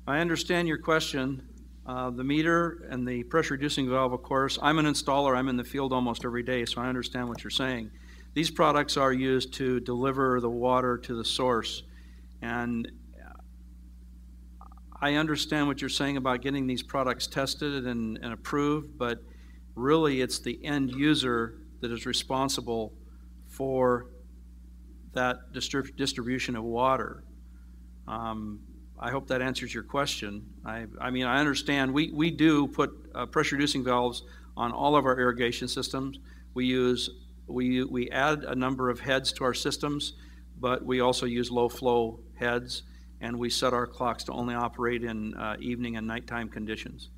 I understand your question. The meter and the pressure reducing valve, of course, I'm an installer. I'm in the field almost every day, so I understand what you're saying. These products are used to deliver the water to the source. And I understand what you're saying about getting these products tested and approved, but really it's the end user that is responsible for that distribution of water. I hope that answers your question. I mean, I understand we do put pressure reducing valves on all of our irrigation systems. We add a number of heads to our systems, but we also use low flow heads, and we set our clocks to only operate in evening and nighttime conditions.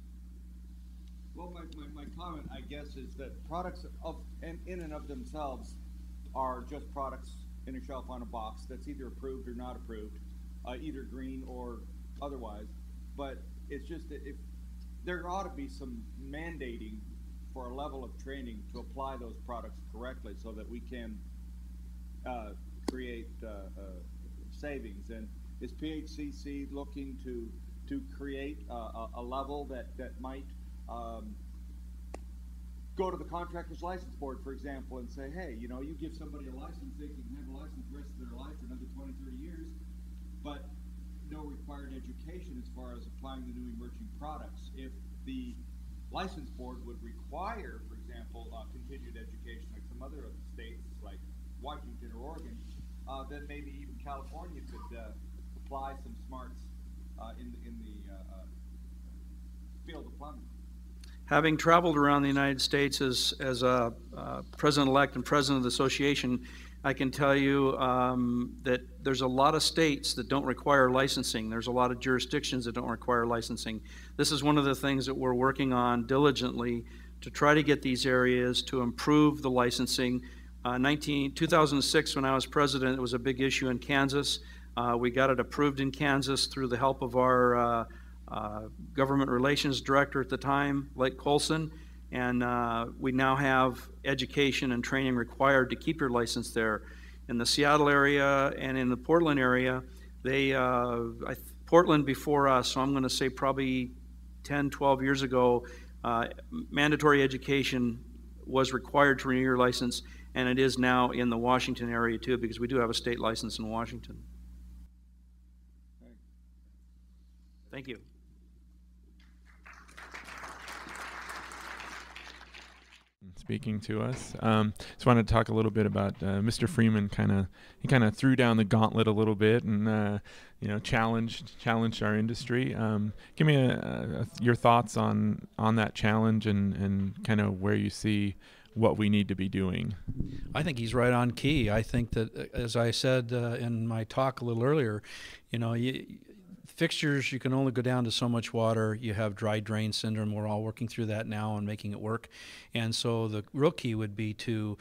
Well, my comment, I guess, is that products in and of themselves are just products in a shelf on a box that's either approved or not approved, either green or otherwise. But it's just that if there ought to be some mandating for a level of training to apply those products correctly so that we can create savings. And is PHCC looking to create a level that might go to the contractor's license board, for example, and say, hey, you know, you give somebody a license, they can have a license the rest of their life for another 20, 30 years, but no required education as far as applying the new emerging products. If the license board would require, for example, continued education like some other states like Washington or Oregon, then maybe even California could apply some smarts in the field of plumbing. Having traveled around the United States as a president-elect and president of the association, I can tell you that there's a lot of states that don't require licensing. There's a lot of jurisdictions that don't require licensing. This is one of the things that we're working on diligently to try to get these areas to improve the licensing. 2006, when I was president, it was a big issue in Kansas. We got it approved in Kansas through the help of our government relations director at the time, Lake Colson, and we now have education and training required to keep your license there. In the Seattle area and in the Portland area, Portland before us, so I'm going to say probably 10, 12 years ago, mandatory education was required to renew your license, and it is now in the Washington area too, because we do have a state license in Washington. Thank you. Speaking to us, just wanted to talk a little bit about Mr. Freeman. He kind of threw down the gauntlet a little bit and challenged our industry. Give me your thoughts on that challenge and kind of where you see what we need to be doing. I think he's right on key. I think that, as I said in my talk a little earlier, fixtures, you can only go down to so much water. You have dry drain syndrome. We're all working through that now and making it work. And so the real key would be to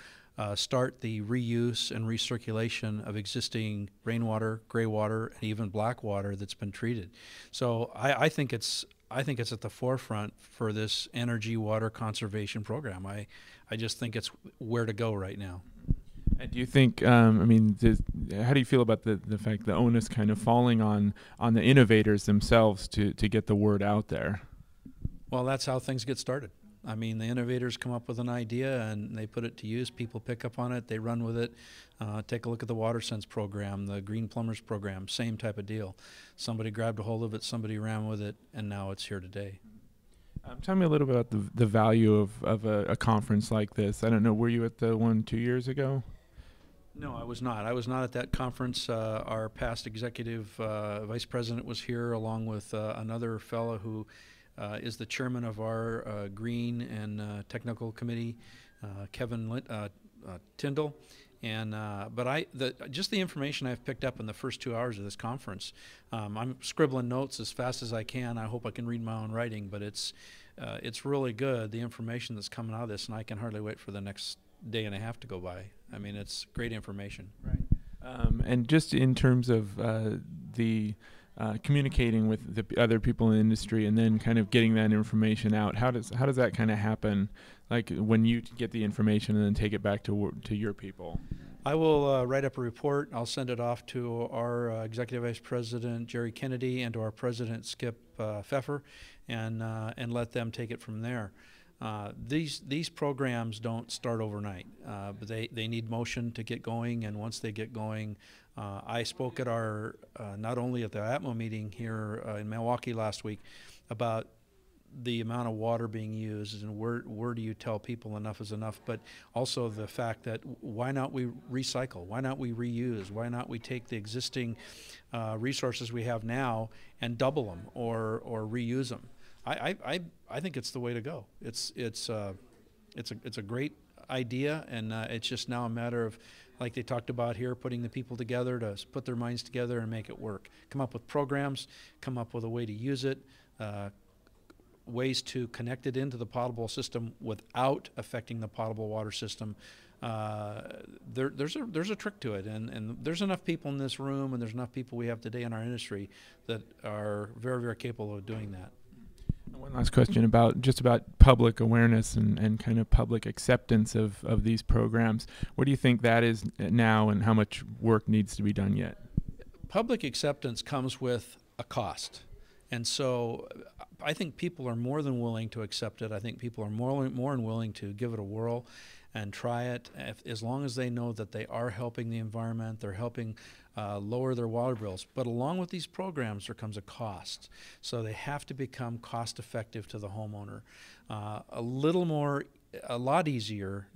start the reuse and recirculation of existing rainwater, gray water, and even black water that's been treated. So I think it's at the forefront for this energy water conservation program. I just think it's where to go right now. And do you think, how do you feel about the fact the onus kind of falling on the innovators themselves to get the word out there? Well, that's how things get started. I mean, the innovators come up with an idea and they put it to use. People pick up on it, they run with it. Take a look at the WaterSense program, the Green Plumbers program, same type of deal. Somebody grabbed a hold of it, somebody ran with it, and now it's here today. Tell me a little bit about the value of a conference like this. I don't know, were you at the one 2 years ago? No, I was not. I was not at that conference. Our past executive vice president was here, along with another fellow who is the chairman of our Green and Technical Committee, Kevin Tyndall. And just the information I've picked up in the first 2 hours of this conference, I'm scribbling notes as fast as I can. I hope I can read my own writing, but it's really good, the information that's coming out of this, and I can hardly wait for the next day and a half to go by. I mean, it's great information. Right. And just in terms of the communicating with the other people in the industry and then kind of getting that information out, how does that kind of happen? Like when you get the information and then take it back to your people? I will write up a report. I'll send it off to our Executive Vice President, Jerry Kennedy, and to our President, Skip Pfeffer, and let them take it from there. These programs don't start overnight, but they need motion to get going, and once they get going, I spoke at our, not only at the IAPMO meeting here in Milwaukee last week about the amount of water being used and where do you tell people enough is enough, but also the fact that why not we recycle, why not we reuse, why not we take the existing resources we have now and double them or reuse them. I think it's the way to go. It's a great idea, and it's just now a matter of, like they talked about here, putting the people together to put their minds together and make it work. Come up with programs, come up with a way to use it, ways to connect it into the potable system without affecting the potable water system. There's a trick to it, and there's enough people in this room, and there's enough people we have today in our industry that are very, very capable of doing that. One last question about public awareness and kind of public acceptance of these programs. What do you think that is now, and how much work needs to be done yet? Public acceptance comes with a cost. And so I think people are more than willing to accept it. I think people are more than willing to give it a whirl and try it, as long as they know that they are helping the environment, they're helping lower their water bills. But along with these programs, there comes a cost. So they have to become cost effective to the homeowner. A lot easier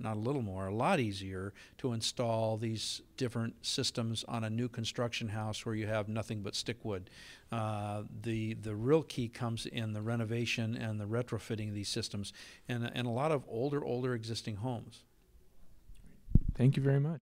to install these different systems on a new construction house where you have nothing but stick wood. The real key comes in the renovation and the retrofitting of these systems in a lot of older existing homes. Thank you very much.